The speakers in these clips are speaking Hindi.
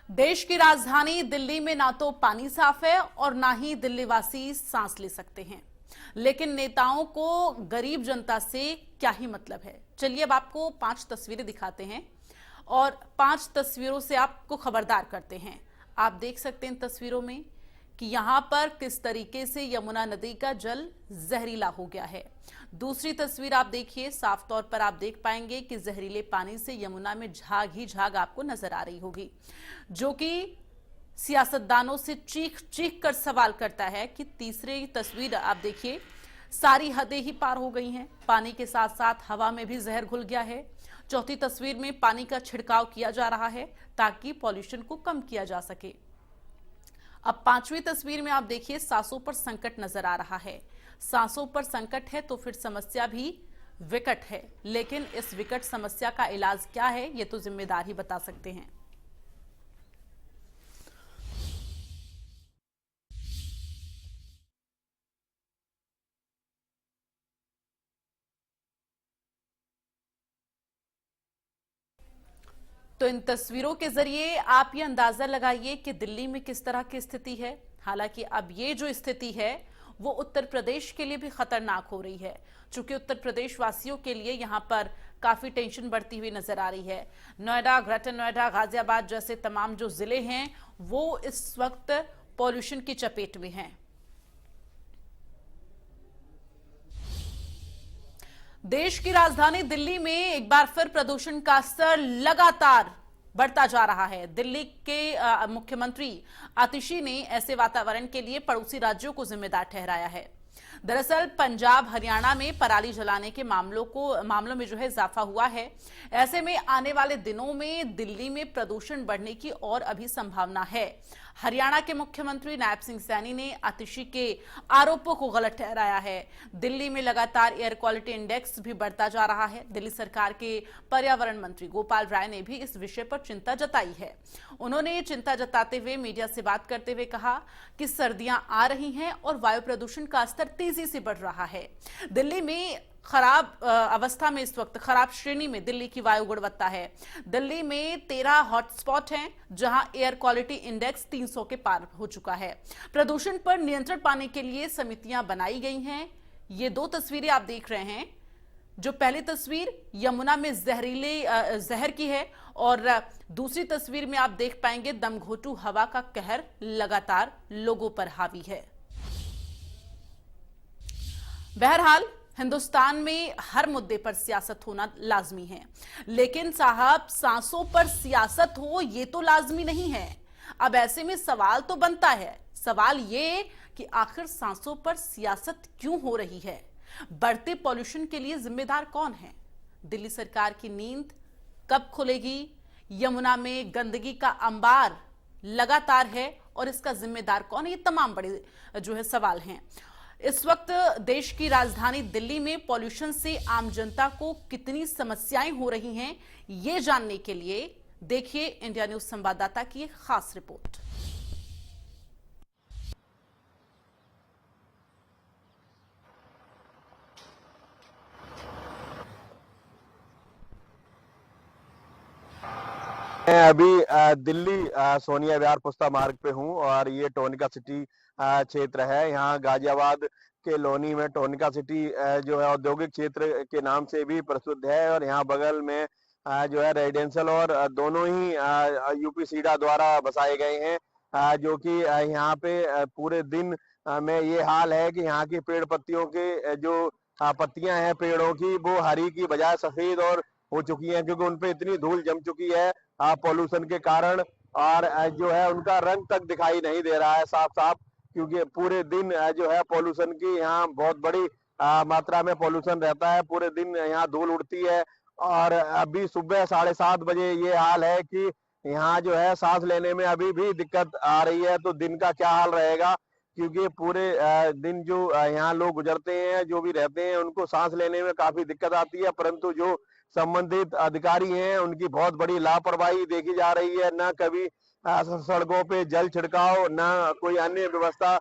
देश की राजधानी दिल्ली में ना तो पानी साफ है और ना ही दिल्ली वासी सांस ले सकते हैं। लेकिन नेताओं को गरीब जनता से क्या ही मतलब है। चलिए अब आपको 5 तस्वीरें दिखाते हैं और 5 तस्वीरों से आपको खबरदार करते हैं। आप देख सकते हैं इन तस्वीरों में कि यहां पर किस तरीके से यमुना नदी का जल जहरीला हो गया है। दूसरी तस्वीर आप देखिए, साफ तौर पर आप देख पाएंगे कि जहरीले पानी से यमुना में झाग ही झाग आपको नजर आ रही होगी, जो कि सियासतदानों से चीख चीख कर सवाल करता है कि तीसरी तस्वीर आप देखिए, सारी हदें ही पार हो गई हैं। पानी के साथ साथ हवा में भी जहर घुल गया है। चौथी तस्वीर में पानी का छिड़काव किया जा रहा है ताकि पॉल्यूशन को कम किया जा सके। अब 5वीं तस्वीर में आप देखिए, सांसों पर संकट नजर आ रहा है। सांसों पर संकट है तो फिर समस्या भी विकट है, लेकिन इस विकट समस्या का इलाज क्या है ये तो जिम्मेदार ही बता सकते हैं। तो इन तस्वीरों के जरिए आप ये अंदाजा लगाइए कि दिल्ली में किस तरह की स्थिति है। हालांकि अब ये जो स्थिति है वो उत्तर प्रदेश के लिए भी खतरनाक हो रही है, चूंकि उत्तर प्रदेश वासियों के लिए यहां पर काफी टेंशन बढ़ती हुई नजर आ रही है। नोएडा, ग्रेटर नोएडा, गाजियाबाद जैसे तमाम जो जिले हैं वो इस वक्त पॉल्यूशन की चपेट में हैं। देश की राजधानी दिल्ली में एक बार फिर प्रदूषण का स्तर लगातार बढ़ता जा रहा है। दिल्ली के मुख्यमंत्री आतिशी ने ऐसे वातावरण के लिए पड़ोसी राज्यों को जिम्मेदार ठहराया है। दरअसल पंजाब, हरियाणा में पराली जलाने के मामलों में जो है इजाफा हुआ है। ऐसे में आने वाले दिनों में दिल्ली में प्रदूषण बढ़ने की और अभी संभावना है। हरियाणा के मुख्यमंत्री नायब सिंह सैनी ने आतिशी के आरोपों को गलत ठहराया है। दिल्ली में लगातार एयर क्वालिटी इंडेक्स भी बढ़ता जा रहा है। दिल्ली सरकार के पर्यावरण मंत्री गोपाल राय ने भी इस विषय पर चिंता जताई है। उन्होंने ये चिंता जताते हुए मीडिया से बात करते हुए कहा कि सर्दियां आ रही हैं और वायु प्रदूषण का स्तर तेजी से बढ़ रहा है। दिल्ली में खराब अवस्था में, इस वक्त खराब श्रेणी में दिल्ली की वायु गुणवत्ता है। दिल्ली में 13 हॉटस्पॉट हैं जहां एयर क्वालिटी इंडेक्स 300 के पार हो चुका है। प्रदूषण पर नियंत्रण पाने के लिए समितियां बनाई गई हैं। ये 2 तस्वीरें आप देख रहे हैं। जो पहली तस्वीर यमुना में जहर की है और दूसरी तस्वीर में आप देख पाएंगे दमघोटू हवा का कहर लगातार लोगों पर हावी है। बहरहाल हिंदुस्तान में हर मुद्दे पर सियासत होना लाजमी है, लेकिन साहब सांसों पर सियासत हो ये तो लाजमी नहीं है। अब ऐसे में सवाल तो बनता है, सवाल ये कि आखिर सांसों पर सियासत क्यों हो रही है। बढ़ते पॉल्यूशन के लिए जिम्मेदार कौन है? दिल्ली सरकार की नींद कब खुलेगी? यमुना में गंदगी का अंबार लगातार है और इसका जिम्मेदार कौन है? ये तमाम बड़े जो है सवाल हैं। इस वक्त देश की राजधानी दिल्ली में पॉल्यूशन से आम जनता को कितनी समस्याएं हो रही हैं, ये जानने के लिए देखिए इंडिया न्यूज संवाददाता की एक खास रिपोर्ट। मैं अभी दिल्ली सोनिया विहार पुस्ता मार्ग पे हूँ और ये टोनिका सिटी क्षेत्र है। यहाँ गाजियाबाद के लोनी में टोनिका सिटी जो है औद्योगिक क्षेत्र के नाम से भी प्रसिद्ध है और यहाँ बगल में जो है रेजिडेंशियल और दोनों ही यूपी सीडा द्वारा बसाए गए हैं, जो कि यहाँ पे पूरे दिन में ये हाल है कि यहाँ की पेड़ पत्तियों के जो पत्तियां हैं पेड़ों की, वो हरी की बजाय सफेद और हो चुकी हैं, क्योंकि उनपे इतनी धूल जम चुकी है पॉल्यूशन के कारण। और जो है उनका रंग तक दिखाई नहीं दे रहा है साफ साफ, क्योंकि पूरे दिन जो है पॉल्यूशन की यहाँ बहुत बड़ी मात्रा में पॉल्यूशन रहता है। पूरे दिन यहाँ धूल उड़ती है और अभी सुबह 7:30 बजे ये हाल है कि यहाँ जो है सांस लेने में अभी भी दिक्कत आ रही है। तो दिन का क्या हाल रहेगा, क्योंकि पूरे दिन जो यहाँ लोग गुजरते हैं, जो भी रहते हैं, उनको सांस लेने में काफी दिक्कत आती है। परंतु जो संबंधित अधिकारी हैं उनकी बहुत बड़ी लापरवाही देखी जा रही है। न कभी सड़कों पे जल छिड़काव, न कोई अन्य व्यवस्था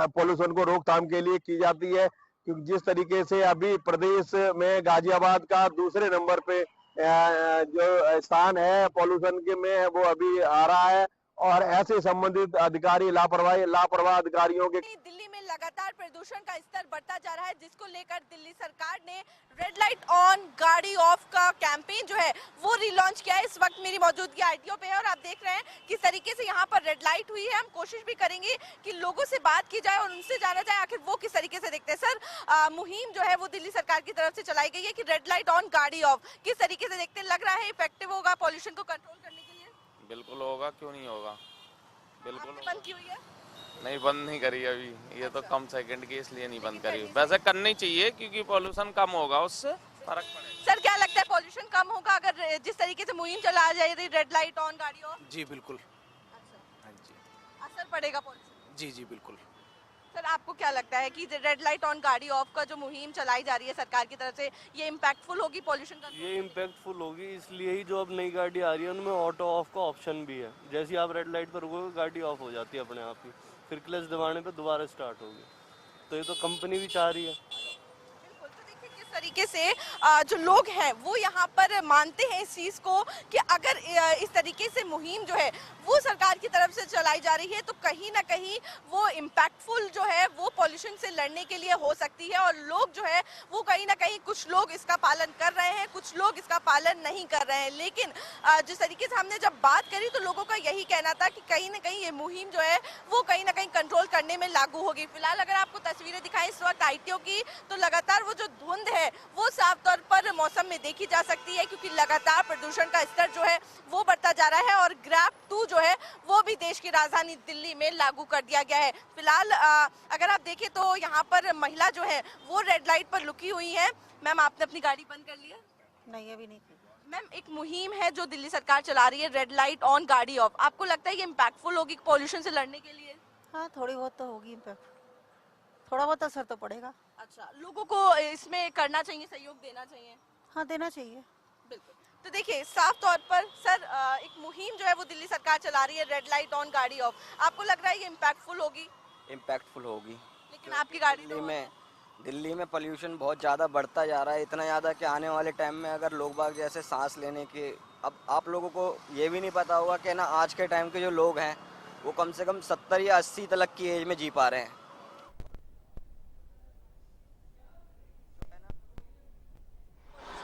पॉल्यूशन को रोकथाम के लिए की जाती है। क्योंकि जिस तरीके से अभी प्रदेश में गाजियाबाद का दूसरे नंबर पे जो स्थान है पॉल्यूशन के में, वो अभी आ रहा है और ऐसे संबंधित अधिकारी लापरवाह अधिकारियों के दिल्ली में लगातार प्रदूषण का स्तर बढ़ता जा रहा है, जिसको लेकर दिल्ली सरकार ने रेड लाइट ऑन गाड़ी ऑफ का कैंपेन जो है वो रिलॉन्च किया है। इस वक्त मेरी मौजूदगी आरटीओ पे है और आप देख रहे हैं किस तरीके से यहाँ पर रेड लाइट हुई है। हम कोशिश भी करेंगे कि लोगों से बात की जाए और उनसे जाना जाए आखिर वो किस तरीके से देखते हैं। सर, मुहिम जो है वो दिल्ली सरकार की तरफ से चलाई गई है कि रेड लाइट ऑन गाड़ी ऑफ, किस तरीके से देखते हैं? लग रहा है इफेक्टिव होगा पॉल्यूशन को कंट्रोल करने के लिए? बिल्कुल होगा, क्यों नहीं होगा, बिल्कुल आपने बंद की हुई है? नहीं, बंद नहीं करी अभी, ये तो कम सेकंड की इसलिए नहीं बंद करी। वैसे करनी चाहिए क्योंकि पॉल्यूशन कम होगा, उससे फर्क पड़ेगा। सर, क्या लगता है पॉल्यूशन कम होगा अगर जिस तरीके से मुहिम चला जाए रेड लाइट ऑन गाड़ी ऑफ? जी बिल्कुल। अच्छा, हाँ जी। असर पड़ेगा पॉल्यूशन? जी जी बिल्कुल। सर, आपको क्या लगता है कि रेड लाइट ऑन गाड़ी ऑफ का जो मुहिम चलाई जा रही है सरकार की तरफ से, ये इम्पैक्टफुल होगी पॉल्यूशन कंट्रोल? ये इम्पैक्टफुल होगी, इसलिए ही जो अब नई गाड़ी आ रही है उनमें ऑटो ऑफ का ऑप्शन भी है। जैसे ही आप रेड लाइट पर रुकोगे गाड़ी ऑफ हो जाती है अपने आप ही, फिर क्लच दबाने पे दोबारा स्टार्ट होगी। तो ये तो कंपनी भी चाह रही है। बिल्कुल, तो देखिए किस तरीके से जो लोग हैं वो यहाँ पर मानते हैं इस चीज़ को कि अगर इस तरीके से मुहिम जो है वो सरकार की तरफ से चलाई जा रही है तो कहीं ना कहीं वो इम्पैक्टफुल जो है वो पॉल्यूशन से लड़ने के लिए हो सकती है। और लोग जो है वो कहीं ना कहीं, कुछ लोग इसका पालन कर रहे हैं, कुछ लोग इसका पालन नहीं कर रहे हैं। लेकिन जिस तरीके से हमने जब बात करी तो लोगों का यही कहना था कि कहीं ना कहीं ये मुहिम जो है वो कहीं ना कहीं कंट्रोल करने में लागू होगी। फिलहाल अगर आपको तस्वीरें दिखाएं इस वक्त आईटीओ की, तो लगातार वो जो धुंध है वो साफ तौर पर मौसम में देखी जा सकती है, क्योंकि लगातार प्रदूषण का स्तर जो है वो बढ़ता जा रहा है। और ग्रैब 2 जो है वो भी देश की राजधानी दिल्ली में लागू कर दिया गया है। फिलहाल अगर आप देखें तो यहाँ पर महिला जो है वो रेड लाइट पर रुकी हुई है। मैम, आपने अपनी गाड़ी बंद कर ली है? नहीं, अभी नहीं की। मैम, एक मुहिम है जो दिल्ली सरकार चला रही है, रेड लाइट ऑन गाड़ी ऑफ, आपको लगता है ये इम्पैक्टफुल होगी पॉल्यूशन से लड़ने के लिए? हाँ, थोड़ी बहुत तो होगी इम्पैक्ट, थोड़ा बहुत असर तो पड़ेगा। अच्छा, लोगों को इसमें करना चाहिए, सहयोग देना चाहिए? हाँ, देना चाहिए। बिल्कुल। तो देखिए साफ तौर पर सर, एक मुहिम जो है वो दिल्ली सरकार चला रही है, रेड लाइट ऑन गाड़ी ऑफ, आपको लग रहा है ये इम्पैक्टफुल होगी? इम्पैक्टफुल होगी, लेकिन आपकी गाड़ी तो दिल्ली में पोल्यूशन बहुत ज़्यादा बढ़ता जा रहा है, इतना ज़्यादा कि आने वाले टाइम में अगर लोग बाग जैसे सांस लेने के, अब आप लोगों को ये भी नहीं पता होगा कि ना आज के टाइम के जो लोग हैं वो कम से कम 70 या 80 तक की एज में जी पा रहे हैं।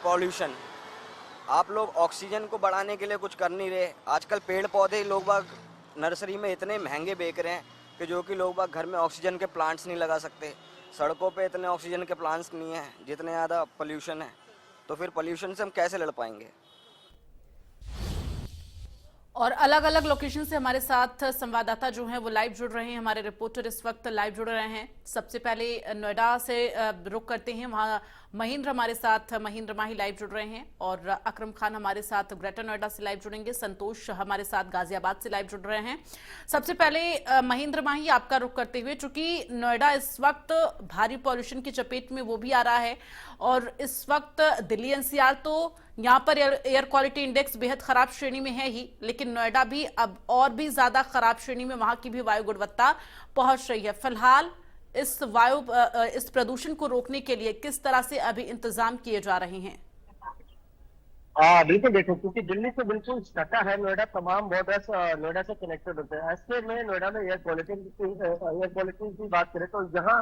पॉल्यूशन, आप लोग ऑक्सीजन को बढ़ाने के लिए कुछ कर नहीं रहे। आजकल पेड़ पौधे लोग बाग नर्सरी में इतने महंगे बेच रहे हैं कि जो कि लोग बाग घर में ऑक्सीजन के प्लांट्स नहीं लगा सकते। सड़कों पे इतने ऑक्सीजन के प्लांट्स नहीं हैं जितने ज़्यादा पोल्यूशन है, तो फिर पोल्यूशन से हम कैसे लड़ पाएंगे? और अलग अलग लोकेशन से हमारे साथ संवाददाता जो हैं वो लाइव जुड़ रहे हैं, हमारे रिपोर्टर इस वक्त लाइव जुड़ रहे हैं। सबसे पहले नोएडा से रुक करते हैं, वहां महेंद्र हमारे साथ, महेंद्र माही लाइव जुड़ रहे हैं और अकरम खान हमारे साथ ग्रेटर नोएडा से लाइव जुड़ेंगे, संतोष हमारे साथ गाजियाबाद से लाइव जुड़ रहे हैं। सबसे पहले महेंद्र माही, आपका रुख करते हुए, चूंकि नोएडा इस वक्त भारी पॉल्यूशन की चपेट में वो भी आ रहा है और इस वक्त दिल्ली एनसीआर तो यहाँ पर एयर क्वालिटी इंडेक्स बेहद खराब श्रेणी में है ही, लेकिन नोएडा भी अब और भी ज्यादा खराब श्रेणी में, वहां की भी वायु गुणवत्ता पहुंच रही है। फिलहाल इस प्रदूषण को रोकने के लिए किस तरह से अभी इंतजाम किए जा रहे हैं? बिल्कुल, देखो, क्योंकि दिल्ली से बिल्कुल सटा है नोएडा, तमाम बॉर्डर्स नोएडा से कनेक्टेड होते हैं। ऐसे में नोएडा में एयर क्वालिटी की बात करें तो यहाँ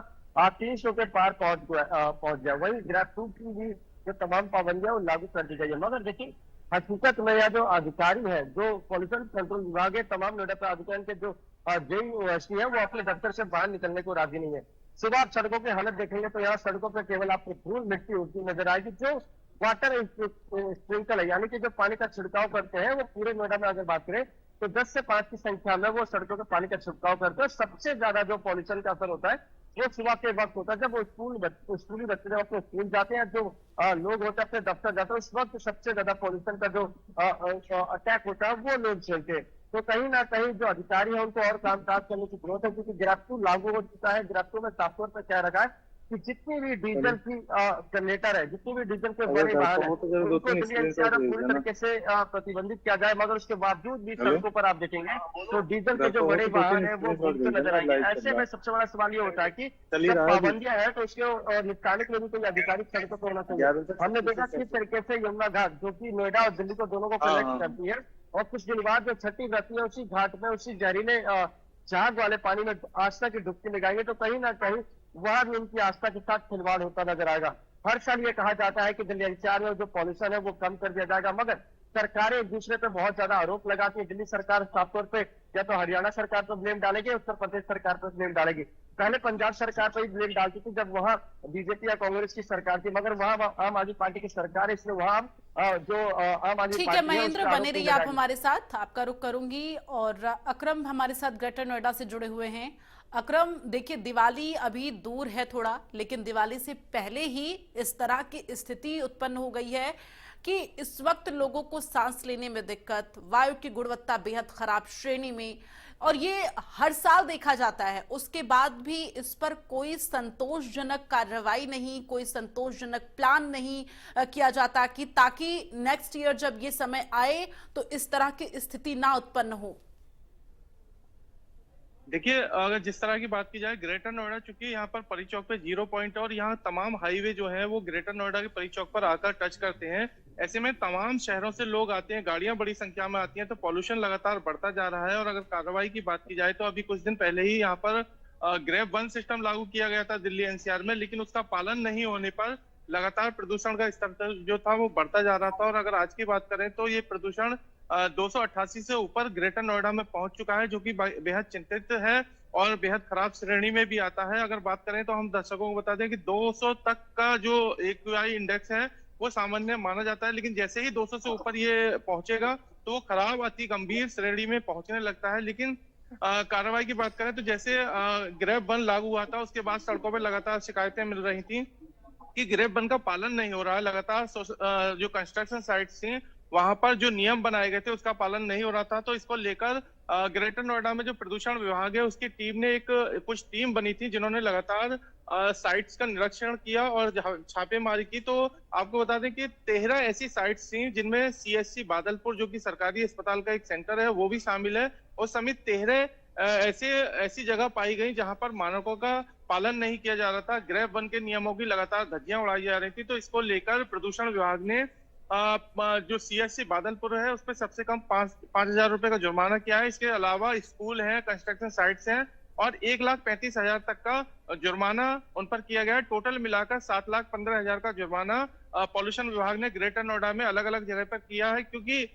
300 के पार पहुंच गया। वही ग्रैब 2 की भी जो तमाम पाबंदियां लागू कर दी गई है। मगर देखिए, हकीकत में यह जो अधिकारी है, जो पॉल्यूशन कंट्रोल विभाग है, तमाम नोएडा प्राधिकरण के जो जेई यूनिवर्सिटी है, वो अपने दफ्तर से बाहर निकलने को राजी नहीं है। सुबह आप सड़कों की हालत देखेंगे तो यहाँ सड़कों पर केवल आपको धूल मिट्टी उड़ती नजर आएगी। जो वाटर स्प्रिंकल है, यानी कि जो पानी का छिड़काव करते हैं, वो पूरे नोएडा में अगर बात करें तो 10 से 5 की संख्या में वो सड़कों पर पानी का छिड़काव करते हैं। सबसे ज्यादा जो पॉल्यूशन का असर होता है वो सुबह के वक्त होता है, जब वो स्कूली बच्चे जब अपने स्कूल जाते हैं, जो लोग होते हैं अपने दफ्तर जाते हैं, उस वक्त सबसे ज्यादा पॉल्यूशन का जो अटैक होता है वो लोग झेलते हैं। तो कहीं ना कहीं जो अधिकारी है उनको और कामकाज करने की जरूरत है, क्योंकि ग्रैब 2 लागू हो चुका है। ग्रैब 2 में साफ तौर पर क्या रखा है कि जितनी भी डीजल की जनरेटर है, जितनी भी डीजल के बड़े वाहन है, उनको दिल्ली एनसीआर पूरी तरीके से प्रतिबंधित किया जाए। मगर उसके बावजूद भी सड़कों पर आप देखेंगे तो डीजल के जो बड़े वाहन है वो घूमते नजर आएंगे। ऐसे में सबसे बड़ा सवाल ये होता है कि जब पाबंदियां है तो उसके निपटाने के लिए भी कोई आधिकारिक सड़कों पर होना चाहिए। हमने देखा किस तरीके से यमुना घाट, जो कि नोएडा और दिल्ली को दोनों को कनेक्ट करती है, और कुछ दिन बाद जो छठी व्रती है उसी घाट में उसी जहरीले झाग वाले पानी में आस्था की डुबकी लगाएंगे, तो कहीं ना कहीं वह भी उनकी आस्था के साथ खिलवाड़ होता नजर आएगा। हर साल ये कहा जाता है कि दिल्ली एनसीआर में जो पॉल्यूशन है वो कम कर दिया जाएगा, मगर सरकारें एक दूसरे पे बहुत ज्यादा आरोप लगाती है। दिल्ली सरकार साफ तौर पे या तो हरियाणा सरकार पर ब्लेम डालेगी, उत्तर प्रदेश सरकार पर ब्लेम डालेगी। पहले पंजाब सरकार पर ही ब्लेम डालती थी जब वहां बीजेपी या कांग्रेस की सरकार थी, मगर वहां आम आदमी पार्टी की सरकार है, इसलिए वहां जो आम आदमी ठीक पार्टी है महेंद्र, बने रहिए आप लगाएगी। हमारे साथ, आपका रुख करूंगी। और अकरम हमारे साथ ग्रेटर नोएडा से जुड़े हुए हैं। अकरम, देखिए दिवाली अभी दूर है थोड़ा, लेकिन दिवाली से पहले ही इस तरह की स्थिति उत्पन्न हो गई है कि इस वक्त लोगों को सांस लेने में दिक्कत, वायु की गुणवत्ता बेहद खराब श्रेणी में, और ये हर साल देखा जाता है। उसके बाद भी इस पर कोई संतोषजनक कार्रवाई नहीं, कोई संतोषजनक प्लान नहीं किया जाता कि ताकि नेक्स्ट ईयर जब ये समय आए तो इस तरह की स्थिति ना उत्पन्न हो। देखिए, अगर जिस तरह की बात की जाए, ग्रेटर नोएडा चूंकि यहाँ पर परी चौक पे 0 पॉइंट और यहाँ तमाम हाईवे जो है वो ग्रेटर नोएडा के परी चौक पर आकर टच करते हैं। ऐसे में तमाम शहरों से लोग आते हैं, गाड़ियां बड़ी संख्या में आती हैं, तो पॉल्यूशन लगातार बढ़ता जा रहा है। और अगर कार्रवाई की बात की जाए तो अभी कुछ दिन पहले ही यहाँ पर ग्रेप 1 सिस्टम लागू किया गया था दिल्ली एनसीआर में, लेकिन उसका पालन नहीं होने पर लगातार प्रदूषण का स्तर जो था वो बढ़ता जा रहा था। और अगर आज की बात करें तो ये प्रदूषण 288 से ऊपर ग्रेटर नोएडा में पहुंच चुका है, जो कि बेहद चिंतित है और बेहद खराब श्रेणी में भी आता है। अगर बात करें तो हम दर्शकों को बता दें कि 200 तक का जो AQI इंडेक्स है वो सामान्य माना जाता है, लेकिन जैसे ही 200 से ऊपर ये पहुंचेगा तो वो खराब अति गंभीर श्रेणी में पहुंचने लगता है। लेकिन कार्रवाई की बात करें तो जैसे ग्रेप 1 लागू हुआ था, उसके बाद सड़कों पर लगातार शिकायतें मिल रही थी कि ग्रेप 1 का पालन नहीं हो रहा है। लगातार जो कंस्ट्रक्शन साइट्स थी वहां पर जो नियम बनाए गए थे उसका पालन नहीं हो रहा था। तो इसको लेकर ग्रेटर नोएडा में जो प्रदूषण विभाग है उसकी टीम ने कुछ टीम बनी थी जिन्होंने लगातार साइट्स का निरीक्षण किया और छापेमारी की। तो आपको बता दें कि 13 ऐसी साइट्स थी जिनमें CHC बादलपुर, जो कि सरकारी अस्पताल का एक सेंटर है, वो भी शामिल है, और समेत 13 ऐसी जगह पाई गई जहां पर मानकों का पालन नहीं किया जा रहा था। ग्रेप 1 के नियमों की लगातार धज्जियां उड़ाई जा रही थी। तो इसको लेकर प्रदूषण विभाग ने जो CHC बादलपुर है उस पर सबसे कम 5,000 रुपए का जुर्माना किया है। इसके अलावा स्कूल हैं, कंस्ट्रक्शन साइट्स हैं, और 1,35,000 तक का जुर्माना उन पर किया गया है। टोटल मिलाकर 7,15,000 का जुर्माना पॉल्यूशन विभाग ने ग्रेटर नोएडा में अलग अलग जगह पर किया है। क्योंकि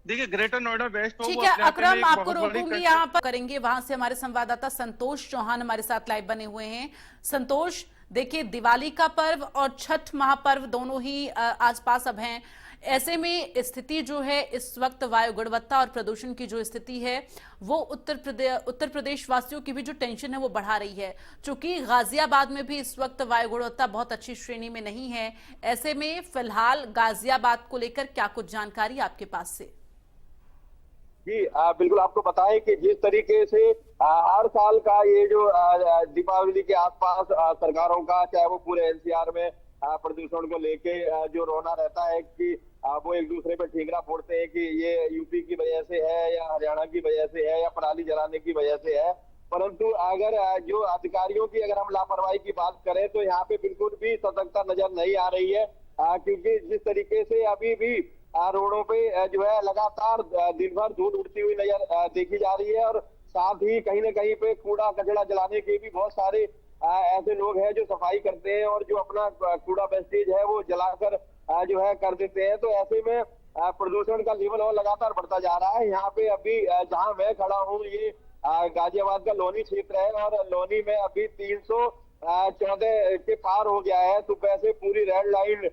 देखिए, ग्रेटर नोएडा वेस्ट ठीक है अकरम, आपको रोकूंगी, यहाँ पर करेंगे। वहां से हमारे संवाददाता संतोष चौहान हमारे साथ लाइव बने हुए हैं। संतोष, देखिए दिवाली का पर्व और छठ महापर्व दोनों ही आसपास अब हैं। ऐसे में स्थिति जो है इस वक्त वायु गुणवत्ता और प्रदूषण की जो स्थिति है वो उत्तर प्रदेश वासियों की भी जो टेंशन है वो बढ़ा रही है। चूंकि गाजियाबाद में भी इस वक्त वायु गुणवत्ता बहुत अच्छी श्रेणी में नहीं है, ऐसे में फिलहाल गाजियाबाद को लेकर क्या कुछ जानकारी आपके पास से? जी बिल्कुल, आपको बताएं कि जिस तरीके से हर साल का ये जो दीपावली के आसपास सरकारों का, चाहे वो पूरे एनसीआर में प्रदूषण को लेके जो रोना रहता है कि वो एक दूसरे पे ठीकरा फोड़ते हैं कि ये यूपी की वजह से है या हरियाणा की वजह से है या पराली जलाने की वजह से है। परंतु अगर जो अधिकारियों की अगर हम लापरवाही की बात करें तो यहाँ पे बिल्कुल भी सतर्कता नजर नहीं आ रही है, क्योंकि जिस तरीके से अभी भी रोडों पे जो है लगातार दिन भर धूल उड़ती हुई नजर देखी जा रही है। और साथ ही कहीं न कहीं पे कूड़ा कचरा जलाने के भी बहुत सारे ऐसे लोग हैं जो सफाई करते हैं और जो अपना कूड़ा वेस्टेज है वो जलाकर जो है कर देते हैं। तो ऐसे में प्रदूषण का लेवल और लगातार बढ़ता जा रहा है। यहाँ पे अभी जहाँ मैं खड़ा हूँ ये गाजियाबाद का लोनी क्षेत्र है, और लोनी में अभी 314 के पार हो गया है। सुबह से पूरी रेड लाइन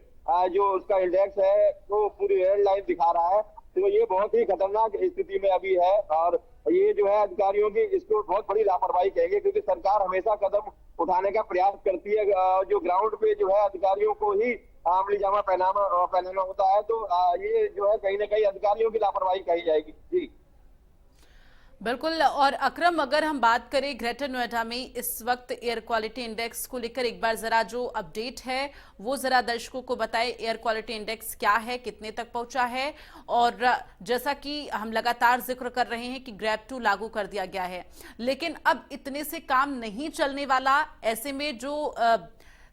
जो उसका इंडेक्स है वो पूरी रेड लाइन दिखा रहा है। तो ये बहुत ही खतरनाक स्थिति में अभी है, और ये जो है अधिकारियों की इसको बहुत बड़ी लापरवाही कहेंगे, क्योंकि सरकार हमेशा कदम उठाने का प्रयास करती है। जो ग्राउंड पे जो है अधिकारियों को ही आमली जामा पहनाना होता है। तो ये जो है कहीं ना कहीं अधिकारियों की लापरवाही कही जाएगी। जी बिल्कुल। और अकरम, अगर हम बात करें ग्रेटर नोएडा में इस वक्त एयर क्वालिटी इंडेक्स को लेकर एक बार जरा जो अपडेट है वो जरा दर्शकों को बताएं। एयर क्वालिटी इंडेक्स क्या है, कितने तक पहुंचा है? और जैसा कि हम लगातार जिक्र कर रहे हैं कि ग्रेप 2 लागू कर दिया गया है, लेकिन अब इतने से काम नहीं चलने वाला। ऐसे में जो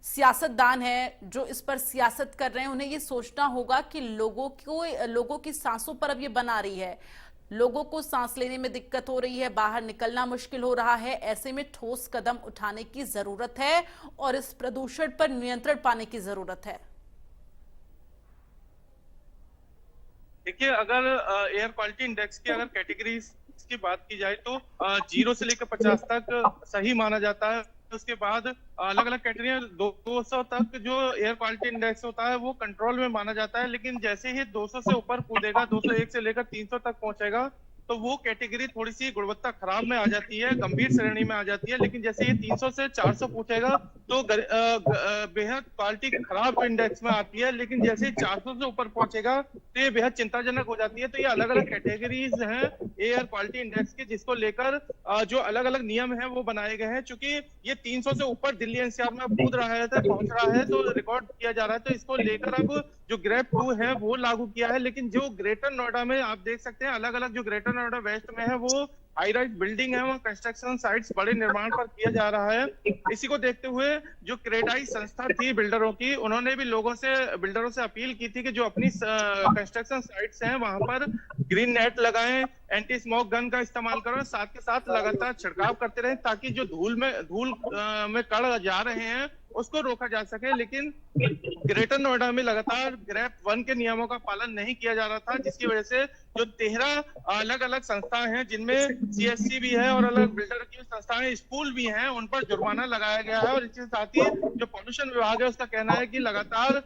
सियासतदान हैं जो इस पर सियासत कर रहे हैं, उन्हें ये सोचना होगा कि लोगों की सांसों पर अब ये बना रही है। लोगों को सांस लेने में दिक्कत हो रही है, बाहर निकलना मुश्किल हो रहा है। ऐसे में ठोस कदम उठाने की जरूरत है और इस प्रदूषण पर नियंत्रण पाने की जरूरत है। देखिए, अगर एयर क्वालिटी इंडेक्स की अगर कैटेगरीज की बात की जाए तो 0 से लेकर 50 तक सही माना जाता है। उसके बाद अलग अलग कैटेगरी 200 तक जो एयर क्वालिटी इंडेक्स होता है वो कंट्रोल में माना जाता है। लेकिन जैसे ही 200 से ऊपर कूदेगा, 201 से लेकर 300 तक पहुंचेगा, तो वो कैटेगरी थोड़ी सी गुणवत्ता खराब में आ जाती है, गंभीर श्रेणी में आ जाती है। लेकिन जैसे ये 300 से 400 पूछेगा तो बेहद क्वालिटी खराब इंडेक्स में आती है। लेकिन जैसे ही 400 से ऊपर पहुंचेगा तो ये बेहद चिंताजनक हो जाती है। तो ये अलग अलग कैटेगरीज हैं एयर क्वालिटी इंडेक्स की, जिसको लेकर जो अलग अलग नियम है वो बनाए गए हैं। चूंकि ये 300 से ऊपर दिल्ली एनसीआर में कूद रहा है, पहुंच रहा है, तो रिकॉर्ड किया जा रहा है। तो इसको लेकर अब जो ग्रेड 2 है वो लागू किया है। लेकिन जो ग्रेटर नोएडा में आप देख सकते हैं, अलग अलग जो ग्रेटर नोएडा वेस्ट में है वो हाई राइज बिल्डिंग है, वहाँ कंस्ट्रक्शन साइट्स बड़े निर्माण पर किया जा रहा है। इसी को देखते हुए जो क्रेडाई संस्था थी बिल्डरों की, उन्होंने भी बिल्डरों से अपील की थी कि जो अपनी कंस्ट्रक्शन साइट्स हैं वहां पर ग्रीन नेट लगाएं, एंटी स्मोक गन का इस्तेमाल करें, साथ के साथ लगातार छिड़काव करते रहें ताकि जो धूल में कण जा रहे हैं उसको रोका जा सके। लेकिन ग्रेटर नोएडा में लगातार ग्रेड 1 के नियमों का पालन नहीं किया जा रहा था, जिसकी वजह से जो 13 अलग अलग संस्थाएं हैं, जिनमें सीएससी भी है और अलग बिल्डर की संस्थाएं, स्कूल भी हैं, उन पर जुर्माना लगाया गया है। और इसके साथ ही जो पॉल्यूशन विभाग है उसका कहना है कि लगातार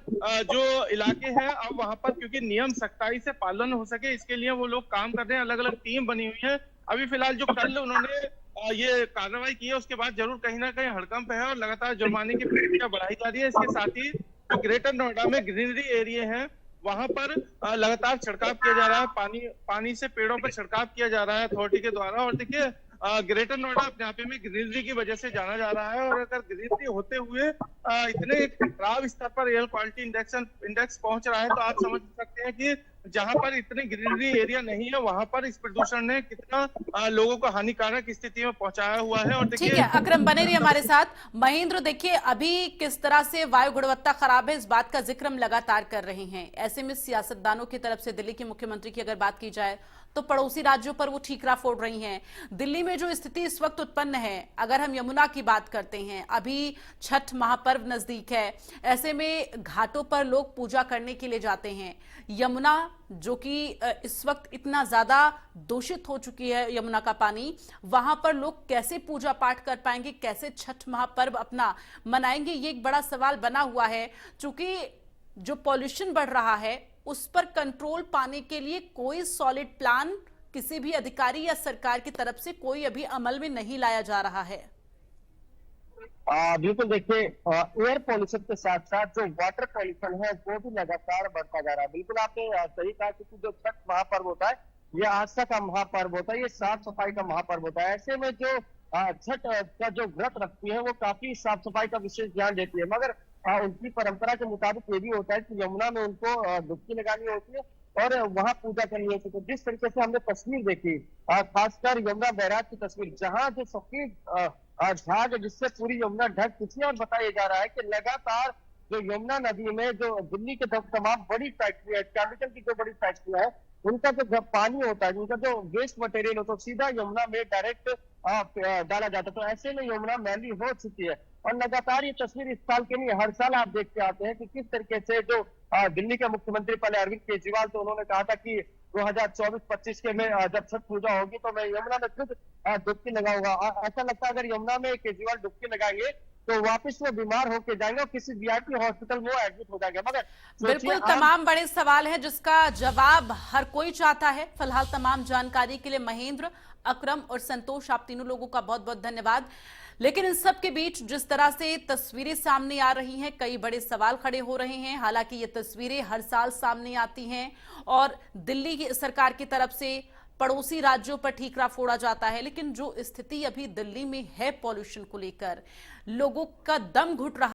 जो इलाके हैं अब वहां पर क्योंकि नियम सख्ताई से पालन हो सके, इसके लिए वो लोग काम कर रहे हैं। अलग अलग टीम बनी हुई है। अभी फिलहाल जो कल उन्होंने ये कार्रवाई की है, उसके बाद जरूर कहीं ना कहीं हड़कंप है और लगातार जुर्माने की प्रक्रिया बढ़ाई जा रही है। इसके साथ ही जो ग्रेटर नोएडा में ग्रीनरी एरिया है वहां पर लगातार छिड़काव किया जा रहा है, पानी से पेड़ों पर छिड़काव किया जा रहा है अथॉरिटी के द्वारा। और देखिए, ग्रेटर नोएडा अपने आप में ग्रीनरी की वजह से जाना जा रहा है। और अगर ग्रीनरी होते हुए इतने खराब स्तर पर एयर क्वालिटी इंडेक्स पहुंच रहा है, तो आप समझ सकते हैं कि जहां पर इतने ग्रीनरी एरिया नहीं है वहां पर इस प्रदूषण ने कितना लोगों को हानिकारक स्थिति में पहुंचाया हुआ है। और ठीक है, अकरम बने रहिए हमारे साथ। महेंद्र, देखिए अभी किस तरह से वायु गुणवत्ता खराब है, इस बात का जिक्र हम लगातार कर रहे हैं। ऐसे में सियासतदानों की तरफ से दिल्ली के मुख्यमंत्री की अगर बात की जाए तो पड़ोसी राज्यों पर वो ठीकरा फोड़ रही हैं। दिल्ली में जो स्थिति इस वक्त उत्पन्न है, अगर हम यमुना की बात करते हैं, अभी छठ महापर्व नजदीक है, ऐसे में घाटों पर लोग पूजा करने के लिए जाते हैं। यमुना जो कि इस वक्त इतना ज्यादा दूषित हो चुकी है, यमुना का पानी, वहां पर लोग कैसे पूजा पाठ कर पाएंगे, कैसे छठ महापर्व अपना मनाएंगे, ये एक बड़ा सवाल बना हुआ है। चूंकि जो पॉल्यूशन बढ़ रहा है उस पर कंट्रोल पाने के लिए कोई सॉलिड प्लान किसी भी अधिकारी या सरकार की तरफ से कोई अभी अमल में नहीं लाया जा रहा है। बिल्कुल, देखिए एयर पॉल्यूशन के साथ साथ जो वाटर पॉल्यूशन है वो भी लगातार बढ़ता जा रहा है। बिल्कुल आपने सही कहा, क्योंकि जो छठ महापर्व होता है, ये आस्था का महापर्व होता है, ये साफ सफाई का महापर्व होता है। ऐसे में जो छठ का जो व्रत रखती है वो काफी साफ सफाई का विशेष ध्यान देती है। मगर उनकी परंपरा के मुताबिक ये भी होता है कि यमुना में उनको डुबकी लगानी होती है और वहां पूजा करनी होती है। तो जिस तरीके से हमने तस्वीर देखी, खासकर यमुना बैराज की तस्वीर, जहां जो सफेद झाग है जिससे पूरी यमुना ढक चुकी है, और बताया जा रहा है कि लगातार जो यमुना नदी में जो दिल्ली के तमाम बड़ी फैक्ट्री है, केमिकल की जो बड़ी फैक्ट्री है, उनका जो पानी होता है, उनका जो वेस्ट मटेरियल होता है, सीधा यमुना में डायरेक्ट डाला जाता है। तो ऐसे में यमुना मैली हो चुकी है। और लगातार ये तस्वीर इस साल के नहीं, हर साल आप देखते आते हैं कि किस तरीके से जो दिल्ली के मुख्यमंत्री पहले अरविंद केजरीवाल, तो उन्होंने कहा था कि 2024-25 के में जब छठ पूजा होगी तो मैं यमुना में खुद डुबकी लगाऊंगा। ऐसा लगता है अगर यमुना में केजरीवाल डुबकी लगाएंगे तो वापस वो बीमार होके जाएंगे और किसी वीआईपी हॉस्पिटल में वो एडमिट हो जाएंगे। मगर बिल्कुल तमाम बड़े सवाल हैं जिसका जवाब हर कोई चाहता है। फिलहाल तमाम जानकारी के लिए महेंद्र, अकरम और संतोष, आप तीनों लोगों का बहुत बहुत धन्यवाद। लेकिन इन सब के बीच जिस तरह से तस्वीरें सामने आ रही हैं, कई बड़े सवाल खड़े हो रहे हैं। हालांकि ये तस्वीरें हर साल सामने आती हैं और दिल्ली की सरकार की तरफ से पड़ोसी राज्यों पर ठीकरा फोड़ा जाता है, लेकिन जो स्थिति अभी दिल्ली में है पॉल्यूशन को लेकर, लोगों का दम घुट रहा